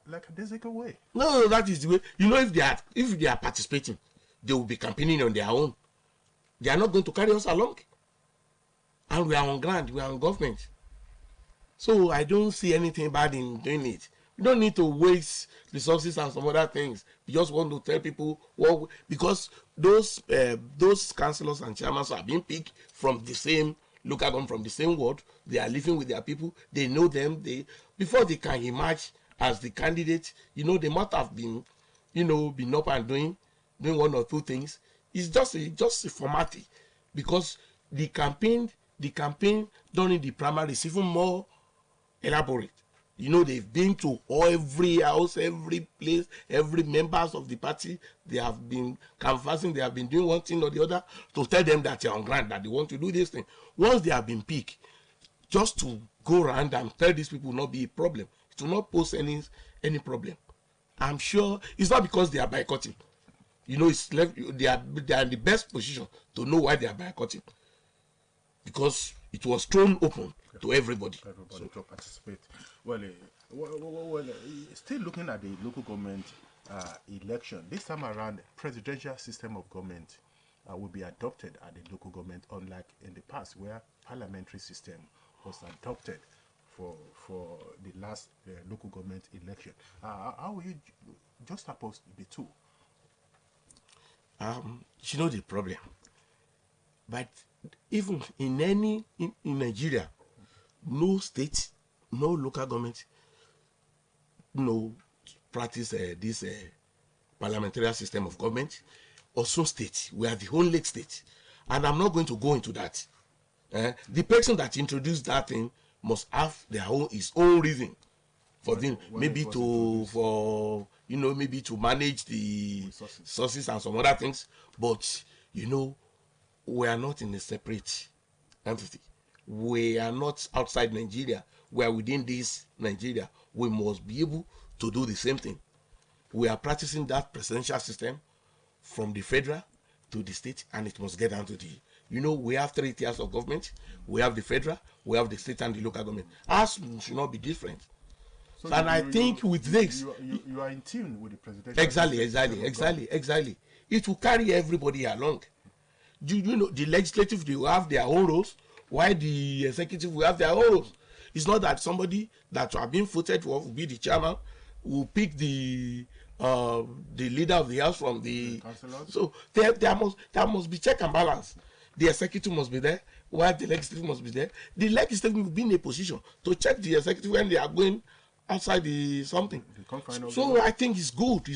like a legal way. No, that is the way. You know, if they are participating, they will be campaigning on their own. They are not going to carry us along. And we are on ground, we are on government. So I don't see anything bad in doing it. We don't need to waste resources and some other things. We just want to tell people what, because those councillors and chairmen are being picked from the same local government, from the same ward. They are living with their people. They know them. Before they can emerge as the candidate, you know, they must have been, you know, been up and doing one or two things. It's just a formality, because the campaign during the primary is even more elaborate. You know, they've been to every house, every place, every members of the party. They have been canvassing. They have been doing one thing or the other to tell them that they're on ground, that they want to do this thing. Once they have been picked, just to go around and tell these people will not be a problem. It will not pose any problem. I'm sure it's not because they are boycotting. You know, it's left. They are in the best position to know why they are boycotting, because it was thrown open to everybody. Everybody to participate. Well, still looking at the local government election, this time around, presidential system of government will be adopted at the local government, unlike in the past where parliamentary system was adopted for the last local government election. How will you juxtapose the two? You know the problem, but even in Nigeria, no state, no local government, no practice this parliamentary system of government. Also, state, we are the only state, and I'm not going to go into that. The person that introduced that thing must have his own reason for them, maybe to manage the resources and some other things. But you know, we are not in a separate entity. We are not outside Nigeria. We are within this Nigeria. We must be able to do the same thing. We are practicing that presidential system from the federal to the state, and it must get down to the, you know, we have 3 tiers of government. We have the federal, we have the state, and the local government. Ours should not be different. So and I think with this, you are in tune with the presidential. Exactly. It will carry everybody along. You know, the legislative, they will have their own roles, while the executive will have their own roles. It's not that somebody that are being voted for will be the chairman, will pick the leader of the house from the councillors. So there must be check and balance. The executive must be there, while the legislative must be there. The legislative will be in a position to check the executive when they are going outside the something. So I think it's good.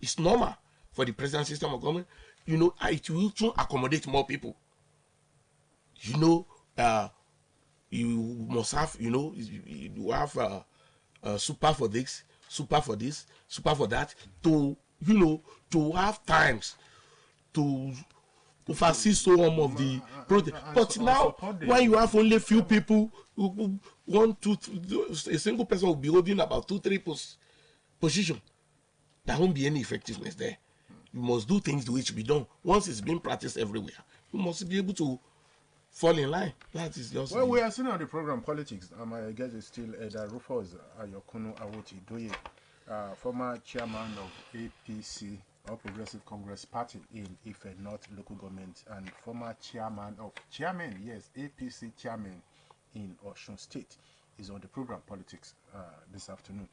It's normal for the presidential system of government. You know, it will accommodate more people. You know, you must have, you know, you have super for this, super for this, super for that, to, you know, to have times to oversee some of the project. But now, when you have only few people, a single person will be holding about 2-3 positions. There won't be any effectiveness there. You must do things the way it should be done. Once it's being practiced everywhere, you must be able to fall in line. That is just. Well, we are seeing on the program politics. I guess it's still Eda Rufus Ayokunu Awoti Doye, former chairman of APC, All Progressive Congress Party in Ife North local government, and former APC chairman in Osun State, is on the program politics this afternoon.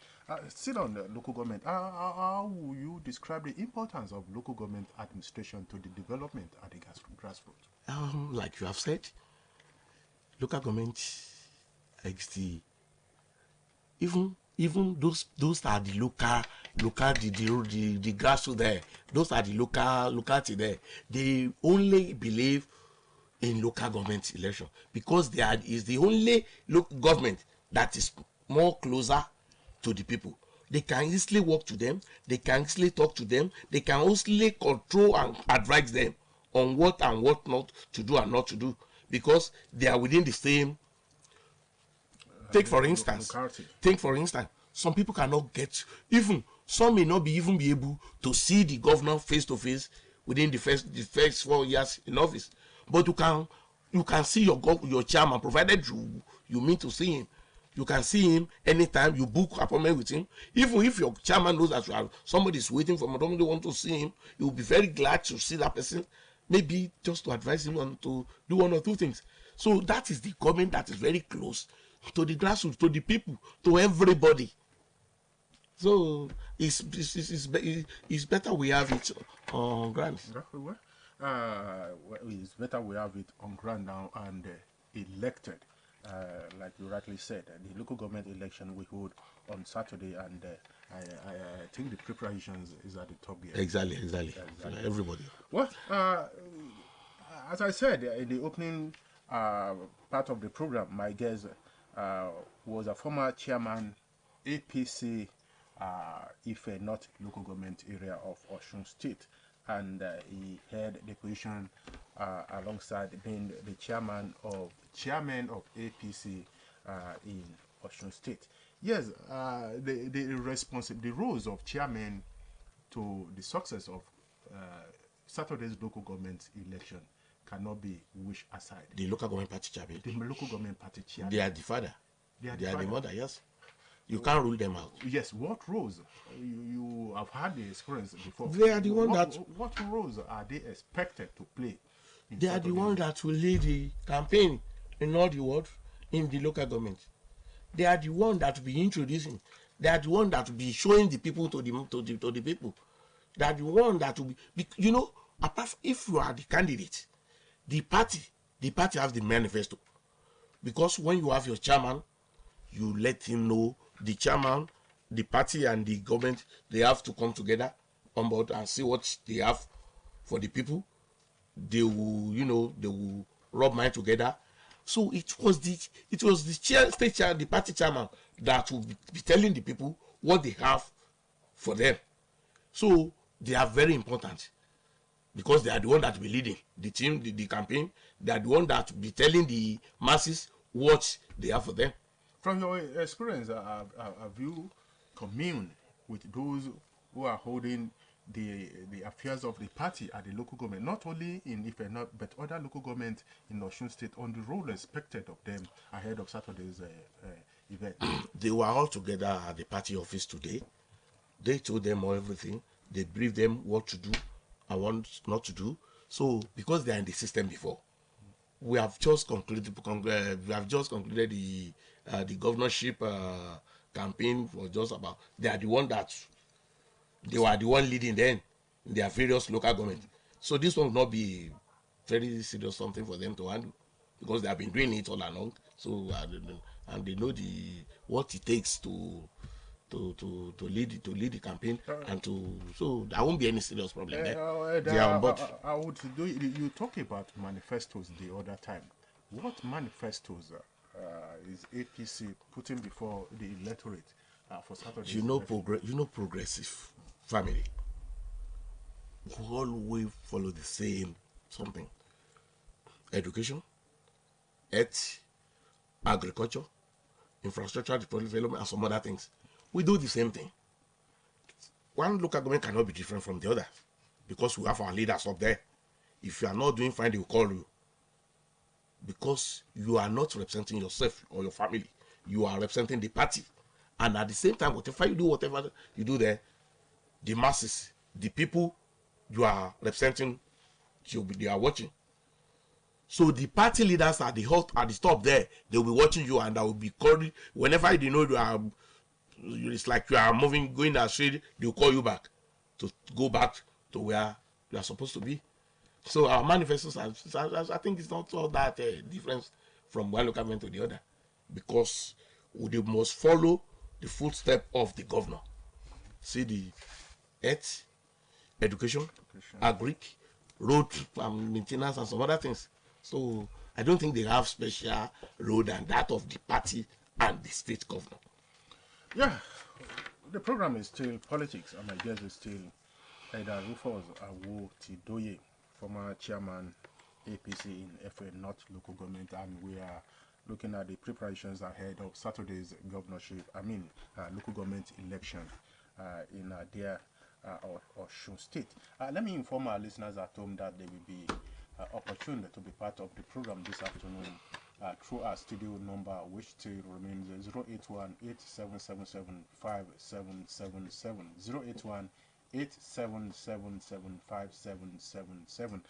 Still on the local government, how will you describe the importance of local government administration to the development at the grassroots? Like you have said, local government, even those are the local the grassroots there. Those are the locality there. They only believe in local government election because is the only local government that is more closer to the people. They can easily walk to them. They can easily talk to them. They can easily control and advise them on what and what not to do and not to do, because they are within the same. Take for instance, some people cannot get, even some may not be able to see the governor face to face within the first 4 years in office, but you can see your chairman, provided you mean to see him. You can see him anytime. You book appointment with him. Even if your chairman knows that you have somebody is waiting for him, somebody want to see him, you will be very glad to see that person. Maybe just to advise him on to do one or two things. So that is the government that is very close to the grassroots, to the people, to everybody. So it's better we have it on ground. It's better we have it on ground now and elected. Like you rightly said, the local government election we hold on Saturday, and I think the preparations is at the top here. Exactly. Everybody. Well, as I said in the opening part of the program, my guest was a former chairman, APC, Ife North local government area of Osun State, and he held the position alongside being the chairman of APC in Osun State. Yes, the roles of chairman to the success of Saturday's local government election cannot be wished aside. The local government party chairman. The local government party chairman. They are the father. They are the mother. Yes. You can't rule them out. Yes. What roles? You have had the experience before. They are the one What roles are they expected to play? They are the one that will lead the campaign in all the world in the local government. They are the one that will be introducing. They are the one that will be showing the people to the people. They are the one that will be. You know, apart if you are the candidate, the party has the manifesto. Because when you have your chairman, you let him know. The chairman, the party, and the government, they have to come together on board and see what they have for the people. They will rub mind together. So it was the the party chairman that will be telling the people what they have for them. So they are very important because they are the one that will be leading the team, the campaign. They are the one that will be telling the masses what they have for them. From your experience, have you communed with those who are holding the affairs of the party at the local government, not only in Ife North, but other local government in Osun State, on the role expected of them ahead of Saturday's event? They were all together at the party office today. They told them everything. They briefed them what to do and what not to do. So because they are in the system before, we have just concluded. The governorship campaign was just about. They are the one that they were the one leading then in their various local government. So this one will not be very serious something for them to handle because they have been doing it all along. So and they know what it takes to lead the campaign so there won't be any serious problem there. They are on board. You talk about manifestos the other time. What manifestos is APC putting before the electorate for Saturday? Progressive family always follow the same something: education, health, agriculture, infrastructure development, and some other things. We do the same thing. One local government cannot be different from the other because we have our leaders up there. If you are not doing fine, they will call you because you are not representing yourself or your family. You are representing the party. And at the same time, whatever you do there, the masses, the people you are representing, they are watching. So the party leaders at the top there, they will be watching you and they will be calling whenever they know you are. It's like you are going astray. They will call you back to go back to where you are supposed to be. So our manifestos, I think it's not all that difference from one local government to the other, because we must follow the footstep of the governor. See the health, education, agric, road maintenance, and some other things. So I don't think they have special role than that of the party and the state governor. Yeah, the program is still politics, and my guest is still Either Rufus Awo Tidoye, former chairman APC in FA North local government, and we are looking at the preparations ahead of Saturday's local government election in Osun State. Let me inform our listeners at home that they will be opportune to be part of the program this afternoon through our studio number, which still remains 081 8777 5777 081 87775777.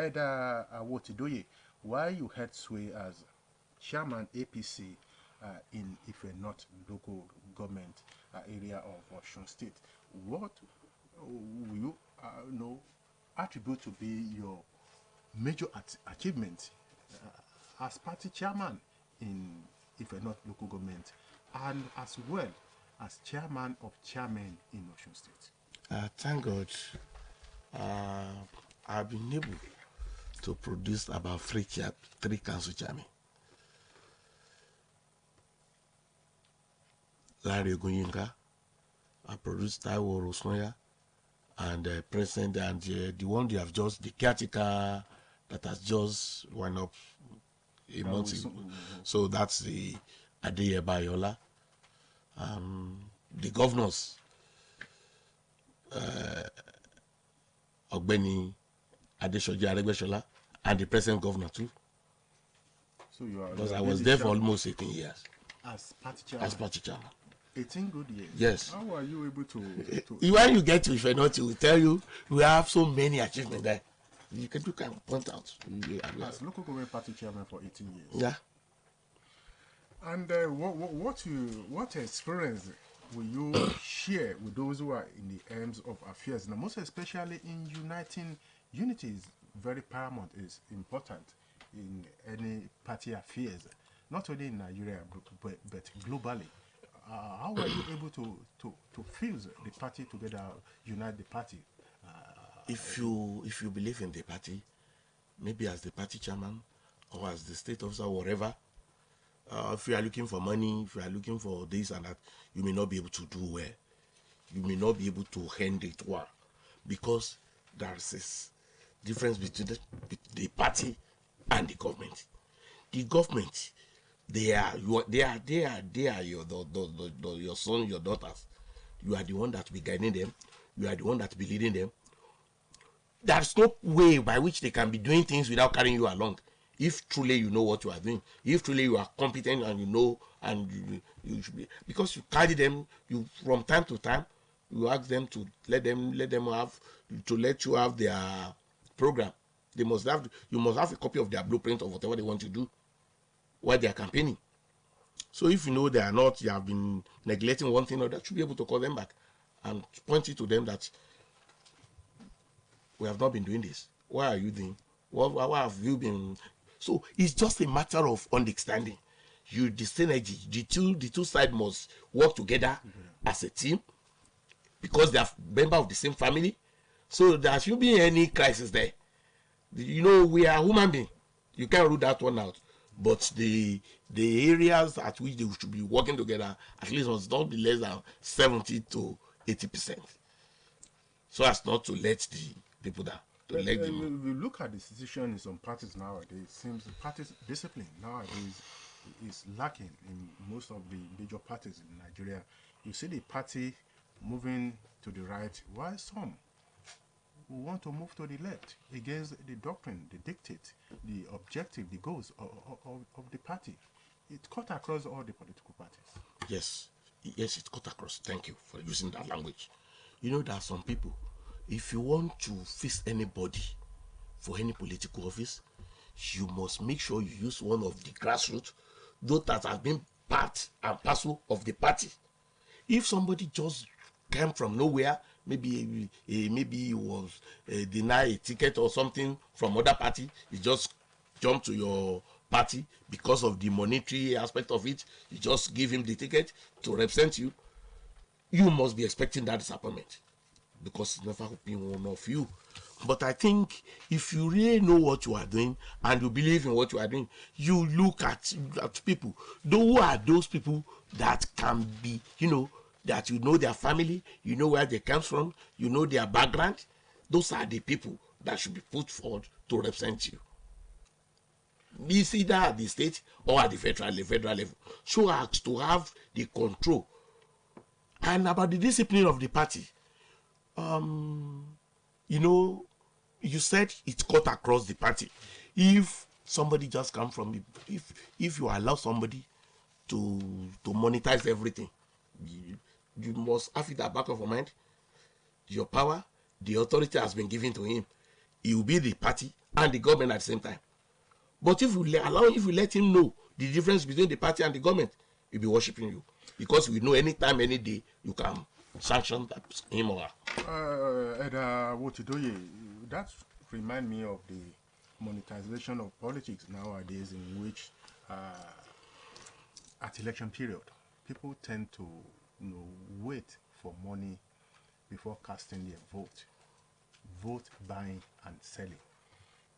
Eda Awotidoye, why you had sway as chairman APC in Ife North local government area of Osun State, what will you know attribute to be your major achievement as party chairman in Ife North local government, and as well as chairman of chairmen in Osun State? Thank God, I've been able to produce about three council chairmen. Larry Ogunyinka, I produced Taiwo Rosnoya, and President, and the one they have just, the caretaker that has just went up a month ago. So that's the Adeye Bayola. The governors, Ogbeni Adesoji Aregbesola, and the present governor too. So you are, because I was there for almost 18 years as party chairman. As party chairman. 18 good years. Yes. How are you able to when you get to Ife North, it will tell you we have so many achievements there. You can point out. As local government party chairman for 18 years. Yeah. And what experience will you share with those who are in the aims of affairs? Now, most especially in unity is very paramount, is important in any party affairs, not only in Nigeria but globally. How are you able to fuse the party together, unite the party? If you believe in the party, maybe as the party chairman or as the state officer, whatever, if you are looking for money, if you are looking for this and that, you may not be able to do well. You may not be able to handle it well, because there is this difference between the party and the government. The government, they are your son, your daughters. You are the one that will be guiding them. You are the one that will be leading them. There's no way by which they can be doing things without carrying you along. If truly you know what you are doing, if truly you are competent and you know, and you should be, because you carry them, you from time to time, you ask them to let you have their program. You must have a copy of their blueprint of whatever they want to do while they are campaigning. So if you know they are not, you have been neglecting one thing or that, you should be able to call them back and point it to them that we have not been doing this. Why are you doing? Why have you been? So it's just a matter of understanding. The synergy, the two sides must work together as a team, because they are members of the same family. So there should be any crisis there. You know, we are human beings. You can't rule that one out. But the areas at which they should be working together, at least must not be less than 70 to 80%. So as not to let the people down. If you look at the situation in some parties nowadays, it seems the party's discipline nowadays is lacking in most of the major parties in Nigeria. You see the party moving to the right, while some who want to move to the left against the doctrine, the dictate, the objective, the goals of the party. It cut across all the political parties. Yes, it cut across. Thank you for using that language. You know, there are some people, if you want to fix anybody for any political office, you must make sure you use one of the grassroots, those that have been part and parcel of the party. If somebody just came from nowhere, maybe he was denied a ticket or something from other party, he just jumped to your party because of the monetary aspect of it, you just give him the ticket to represent you, you must be expecting that disappointment, because it's never been one of you. But I think if you really know what you are doing and you believe in what you are doing, you look at people. Who are those people that can be, that you know their family, you know where they come from, you know their background? Those are the people that should be put forward to represent you. It's either at the state or at the federal level. So as to have the control. And about the discipline of the party, you said it cut across the party. If somebody just come from, if you allow somebody to monetize everything, you must have it at the back of your mind. Your power, the authority has been given to him. He will be the party and the government at the same time. But if you let him know the difference between the party and the government, he'll be worshiping you, because we know anytime, any day, you can sanction him or her. That remind me of the monetization of politics nowadays, in which at election period, people tend to wait for money before casting their vote buying and selling.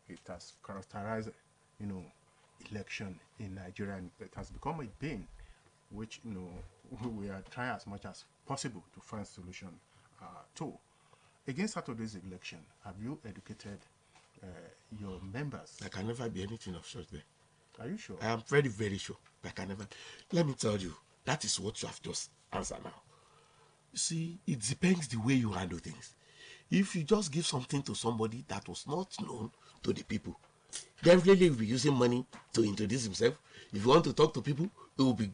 It has characterized election in Nigeria, and it has become a bane which we are trying as much as possible to find solution to. Against Saturday's election, have you educated your members? There can never be anything of such there. Are you sure? I am very, very sure. I can never. Let me tell you, that is what you have just answered now. You see, it depends the way you handle things. If you just give something to somebody that was not known to the people, definitely will be using money to introduce himself. If you want to talk to people, he will be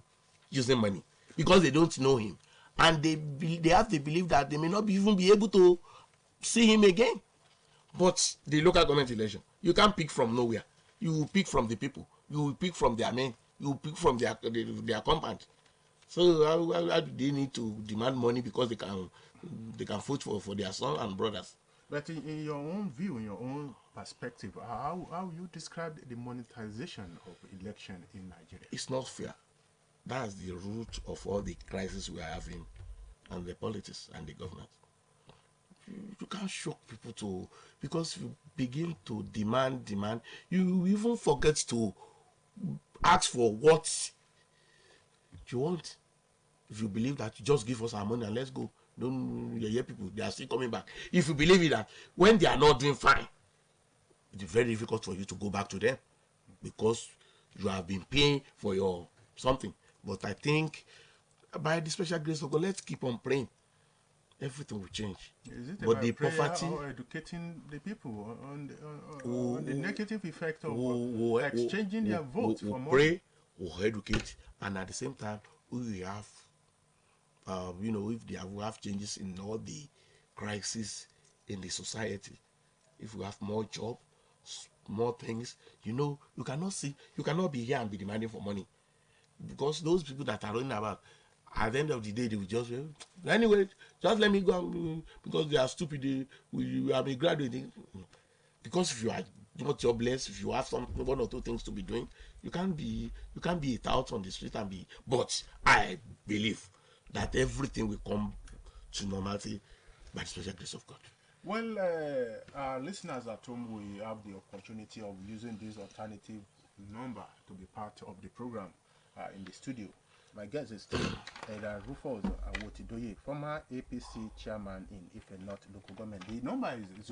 using money because they don't know him, and they have the belief that they may not even be able to see him again. But the local government election, you can't pick from nowhere. You will pick from the people. You will pick from their men. You will pick from their compound. So how do they need to demand money because they can vote for their son and brothers? But in your own view, in your own perspective, how you describe the monetization of election in Nigeria? It's not fair. That's the root of all the crises we are having, and the politics and the government. You can't shock people to, because you begin to demand, you even forget to ask for what you want. If you believe that, you just give us our money and let's go. Don't hear people, they are still coming back. If you believe in that, when they are not doing fine, it's very difficult for you to go back to them, because you have been paying for your something. But I think by the special grace of God, let's keep on praying. Everything will change. Is it but about the prayer poverty, or educating the people on the negative effect of exchanging their votes for money? Pray, we'll educate, and at the same time, we have, if we have changes in all the crises in the society, if we have more job, more things, you cannot be here and be demanding for money, because those people that are running about, at the end of the day, they will just anyway, just let me go, because they are stupid. We are graduating. Because if you are not jobless, if you have one or two things to be doing, you can't be out on the street and be. But I believe that everything will come to normality by the special grace of God. Well, our listeners at home, we have the opportunity of using this alternative number to be part of the program in the studio. My guest is still Rufus Awotidoye, former APC chairman in Ife North local government. The number is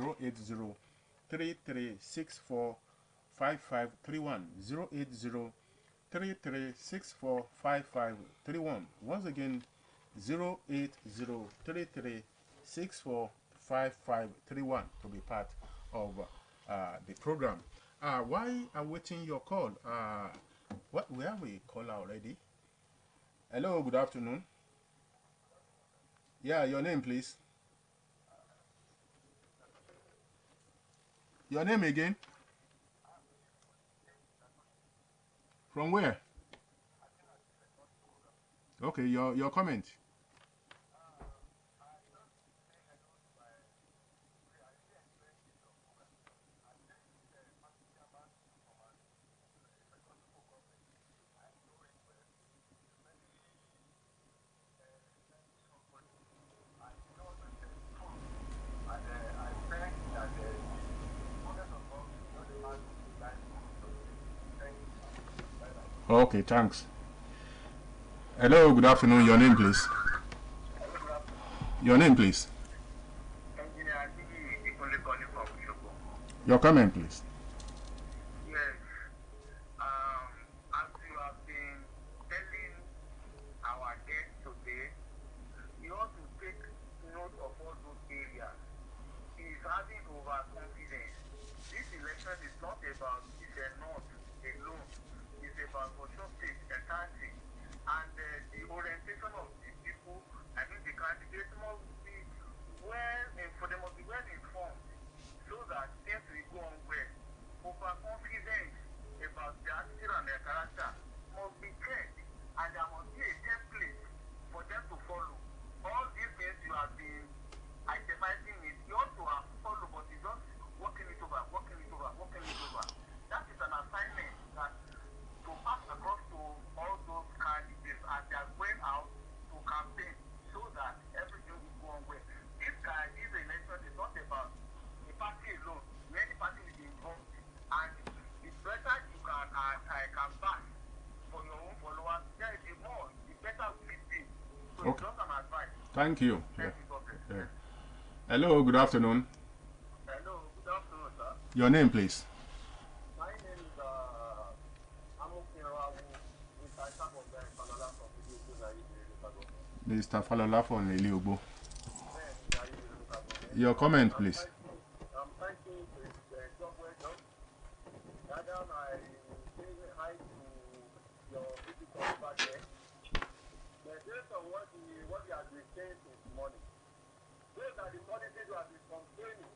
080-3364-5531. 080-3364-5531. Once again, 080-3364-5531 to be part of the program. While awaiting your call, we have a caller already. Hello, good afternoon. Yeah, your name, please. Your name again? From where? Okay, your comment. Okay, thanks. Hello, good afternoon. Your name, please. Your name, please. Your comment, please. Yes. As you have been telling our guests today, you ought to take note of all those areas. He is having overconfidence. This election is not about North about for some state entirety, and the orientation of the people. I think the candidates must be they must be well informed, so that things will go on well. Overconfidence about their attitude and their character must be checked, and there must be a template for them to follow. All these things you have been itemizing it, you ought to have followed, but you just working it over. That is an assignment that to pass across to all those candidates as they are going out to campaign, so that everything will go on well. This election is not about the party alone. Many parties will be involved, and the better you can back for your own followers, the more, the better will it be. So it's just an advice. Thank you. Thank you, God bless. Yeah. Hello, good afternoon. Hello, good afternoon, sir. Your name, please. My name is Mr. Falola from Eliogbo. Your comment, please. I'm thanking the job well done. Madam, I say hi to your visitor over there. Based on what you have been saying this morning, those are the policies you have been complaining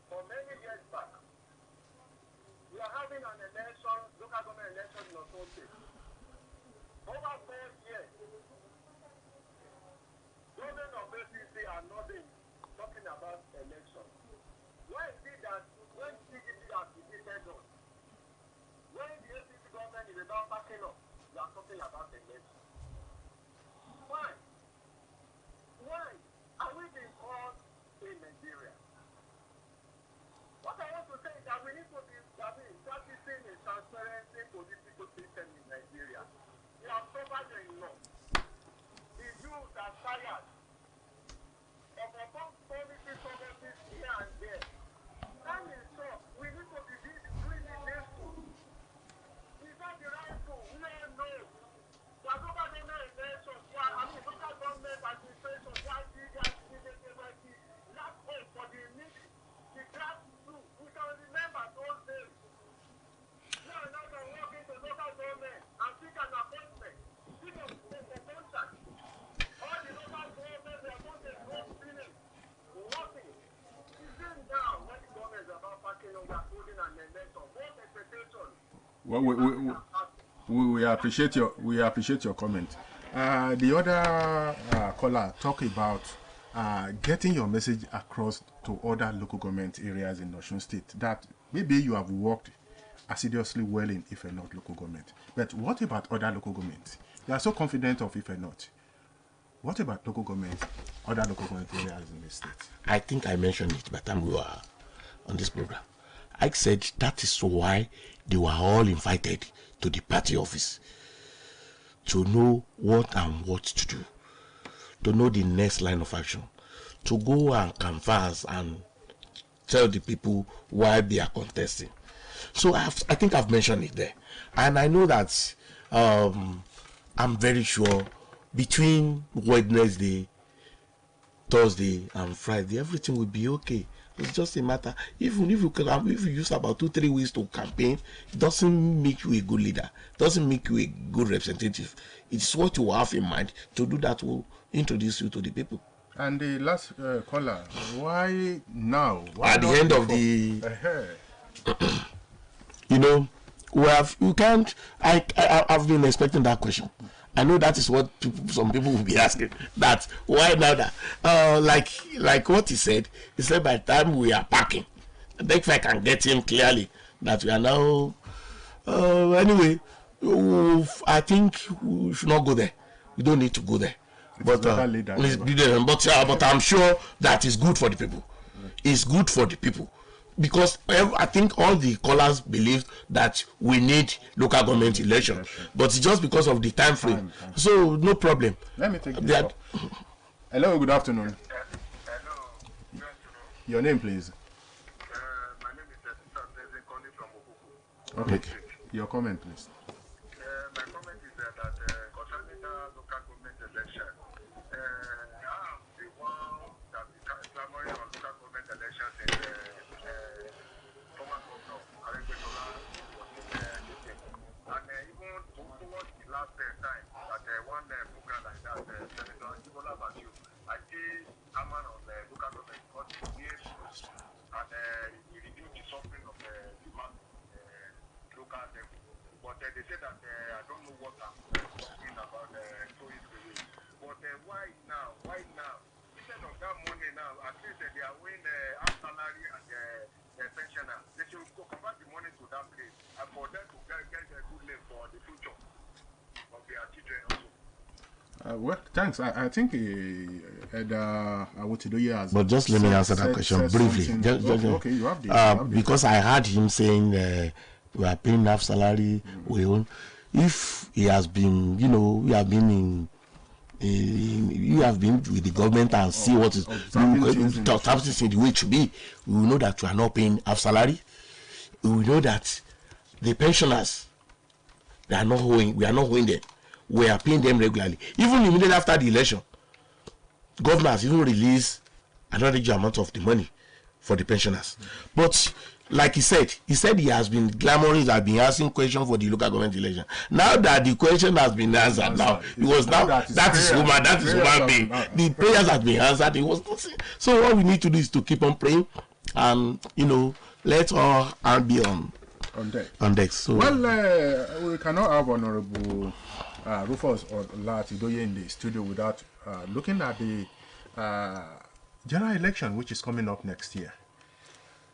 for many years back. We are having an election, local government election in Osun State. Over 4 years, government of OSBC are nothing talking about election. Why is it that when PDP has defeated us, when the APC government is about backing up, we are talking about election? Why? Why are we being called in Nigeria? What I want to say is that we need to be practicing a transparency political system in Nigeria. We have suffered enough. The youth are tired of policies here and there. Time is short. We need to be doing it needful. Is that the right tool? We all know. The local government elections, local government administration, not hope for the needy, the grassroots. We can remember those days. We are not going to walk into local government and seek an appointment. Seek a contract. All the local government, they are going to go feeling nothing. Even now, when the government is about packing up, we are holding an election. What expectation? Well, we appreciate your comment. The other caller talk about getting your message across to other local government areas in Osun State, that maybe you have worked assiduously well in Ife North local government. But what about other local governments? You are so confident of Ife North. What about local government, other local government areas in the state? I think I mentioned it by the time we were on this program. I said that is why they were all invited to the party office to know what and what to do, to know the next line of action, to go and canvass and tell the people why they are contesting. So I think I've mentioned it there. And I know that I'm very sure between Wednesday, Thursday, and Friday, everything will be okay. It's just a matter. Even if you use about 2-3 weeks to campaign, it doesn't make you a good leader. It doesn't make you a good representative. It's what you have in mind to do that will introduce you to the people. And the last caller, why now? Why at the end of the, you know, I've been expecting that question. I know that is what some people will be asking. That why now that like what he said by the time we are packing, I think if I can get him clearly that we are now anyway, I think we should not go there. We don't need to go there. But I'm sure that is good for the people. It's good for the people. Because I think all the callers believe that we need local government election, but it's just because of the time frame. So no problem. Let me take this up. Hello, good afternoon. Hello, good afternoon. Your name, please. My name is calling from Okuku. Okay. Your comment, please. My comment is that concerning the local government election, I'm the one that is clamoring on local government elections in former governor, Aregbesola, was in this thing. And chairman of the local government because he gave and he reduced the suffering of the mass local level. But they say that I don't know what I'm talking about, so it's away. But why now? Why now? Instead of that money now, at least they are owing half salary and pensioner. They should go convert the money to that place and for them to get a good name for the future of their children also. Well, thanks. I think Awotidoye has. But just let me answer that question briefly. Okay, you have the. Because I heard him saying we are paying half salary. We own. If he has been, we have been you have been with the government and see what is the way it should be. We will know that we are not paying half salary. We will know that the pensioners, we are not owing them. We are paying them regularly. Even immediately after the election, government has even released another huge amount of the money for the pensioners. But like he said he has been glamorous, has been asking questions for the local government election. Now that the question has been answered, that is human being. The prayers have been answered. It was nothing. So what we need to do is to keep on praying, and let all be on deck. So we cannot have Honorable Rufus or Latidoye in the studio without looking at the general election which is coming up next year.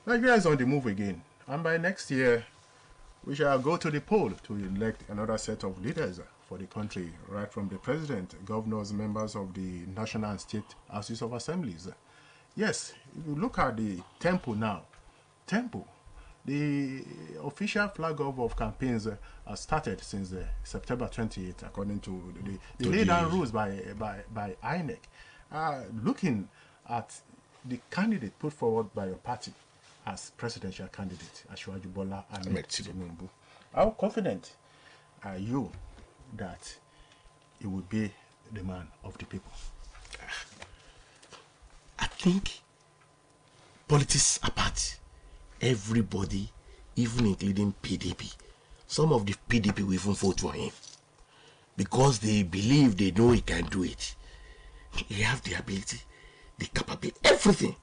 Nigeria is on the move again, and by next year we shall go to the poll to elect another set of leaders for the country, right from the president, governors, members of the national and state houses of assemblies. Yes, if you look at the tempo now, the official flag off of campaigns has started since September 28th, according to the laid down rules by INEC. Looking at the candidate put forward by your party as presidential candidate, Asiwaju Bola Ahmed Tinubu, how confident are you that he will be the man of the people? I think, politics apart, everybody, even including PDP, some of the PDP will even vote for him because they believe they know he can do it. He have the ability, the capability, everything.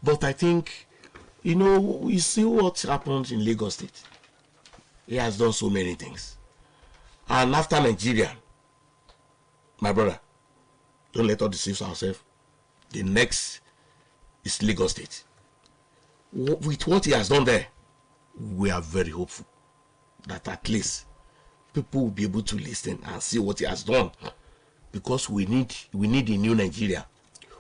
But I think, you see what happened in Lagos State. He has done so many things. And after Nigeria, my brother, don't let us deceive ourselves. The next is Lagos State. With what he has done there, we are very hopeful that at least people will be able to listen and see what he has done, because we need a new Nigeria.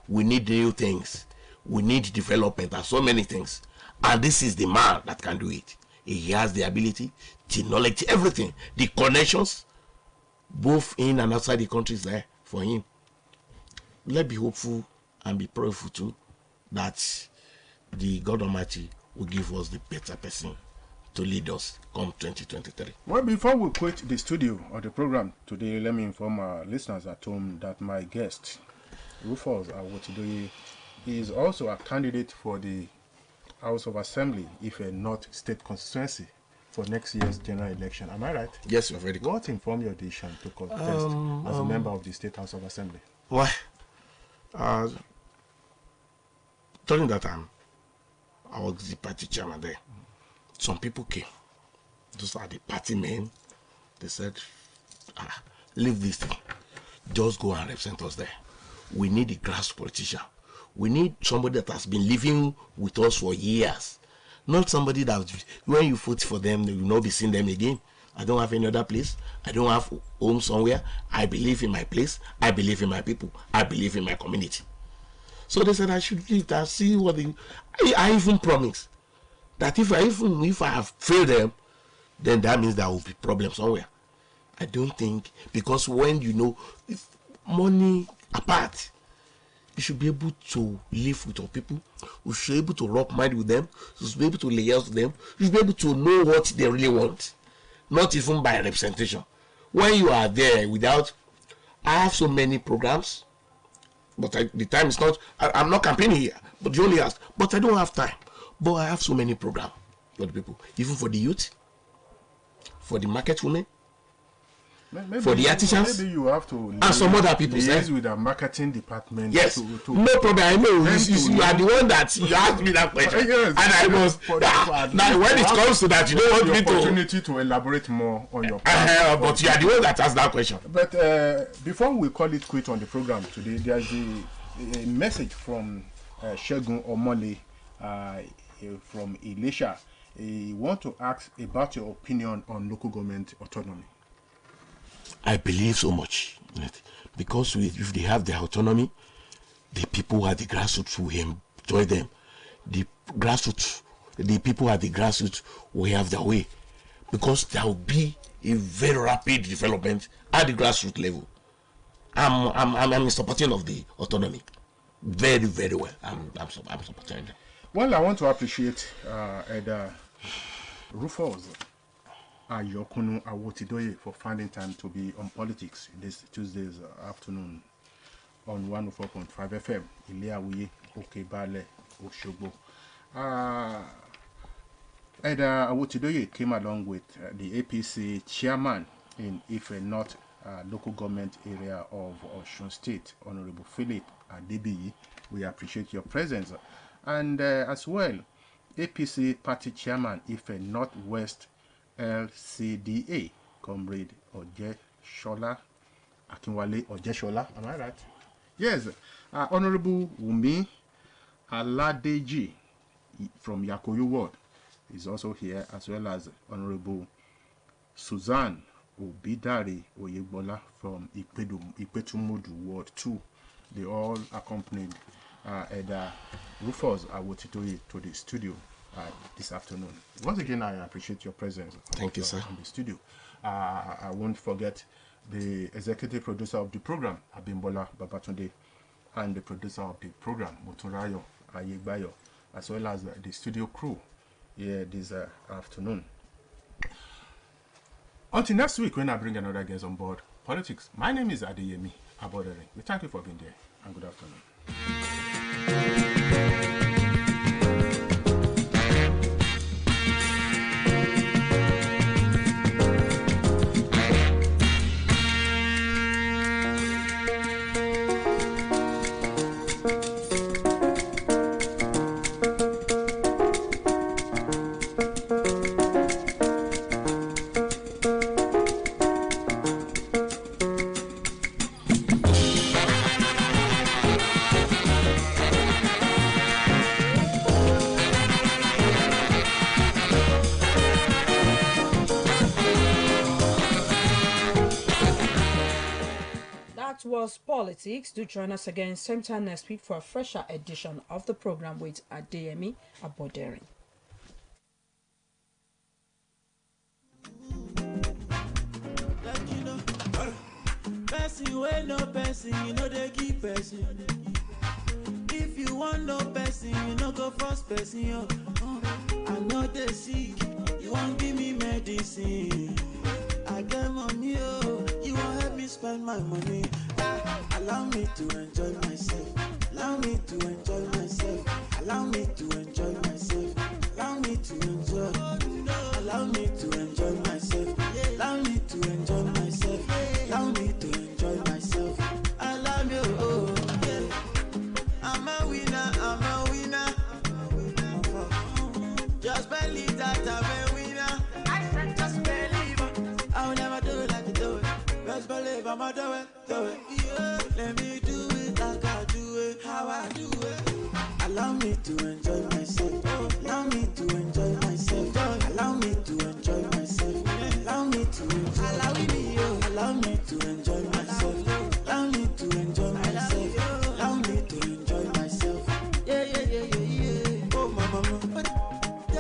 We need new things. We need development and so many things. And this is the man that can do it. He has the ability, the knowledge, everything, the connections, both in and outside the country is there for him. Let's be hopeful and be prayerful too that the God Almighty will give us the better person to lead us come 2023. Well, before we quit the studio or the program today, let me inform our listeners at home that my guest, Rufus Awotidoye, is also a candidate for the House of Assembly, if a North State constituency, for next year's general election. Am I right? Yes, you're very good. What informed your decision to contest as a member of the State House of Assembly? Well, during that time, I was the party chairman there. Some people came. Those are the party men. They said, leave this thing. Just go and represent us there. We need a grassroots politician. We need somebody that has been living with us for years. Not somebody that when you vote for them, you will not be seeing them again. I don't have any other place. I don't have home somewhere. I believe in my place. I believe in my people. I believe in my community. So they said I should do it and see what I even promised that if I have failed them, then that means there will be problems somewhere. I don't think, because when if money apart, you should be able to live with your people. You should be able to rock mind with them. You should be able to liaise with them. You should be able to know what they really want, not even by representation. When you are there I have so many programs, but the time is not. I'm not campaigning here, but you only ask. But I don't have time. But I have so many programs for the people, even for the youth, for the market women, for the artisans. Maybe you have to and some other people liaise with the marketing department. Yes, to no problem. I know you are the know. one that you asked me that question, Yes, and I was now when it comes to that, you don't want the me to opportunity to elaborate more on your part. but you are the one that asked that question. But before we call it quit on the program today, there's a message from Shegun Omole from Elisha. He want to ask about your opinion on local government autonomy. I believe so much in it because if they have their autonomy, the people at the grassroots will enjoy them. The people at the grassroots will have their way because there will be a very rapid development at the grassroots level. I'm supporting of the autonomy very, very well. I'm supporting it. Well, I want to appreciate Eda Rufus Ayokunu Awotidoye for finding time to be on politics this Tuesday's afternoon on 104.5 FM, Iliawiye, Okebale, Oshogbo. Eda Awotidoye came along with the APC chairman in Ife North local government area of Osun State, Honorable Philip Adebiyi. We appreciate your presence. And as well, APC party chairman Ife Northwest LCDA, Comrade Ojeshola Akinwale Ojeshola. Am I right? Yes. Honorable Wumi Aladeji from Yakoyo Ward is also here, as well as Honorable Suzanne Obidari Oyegbola from Ipetumudu Ward 2. They all accompanied Eda Rufus Awotitoye to the studio this afternoon. Once again, I appreciate your presence. Thank you, sir. In the studio. I won't forget the executive producer of the program, Abimbola Babatunde, and the producer of the program, Moturayo Ayegbayo, as well as the studio crew here this afternoon. Until next week, when I bring another guest on board politics, my name is Adeyemi Abodere. We thank you for being there, and good afternoon. Was politics. Do join us again same time next week for a fresher edition of the program with Adeyemi Abodere. Person wey no person, you know they keep person. If you want no person, you no go first person. I know they sick, you won't give me medicine. I get money, you won't help me spend my money. Allow me to enjoy myself. Allow me to enjoy myself. Allow me to enjoy myself. Allow me to enjoy. Allow me to enjoy myself. Allow me to enjoy myself. Allow me to enjoy myself. Allow me, oh yeah. I'm a winner. I'm a winner. Just believe that I'm a winner. I said just believe. I'll never do it like you do it. Just believe I'ma do it. Do it. Yeah. Let me do it like I do it, how I do it. Allow me to enjoy myself. Allow me to enjoy myself. Allow me to enjoy myself. Allow me to enjoy. Allow me to enjoy.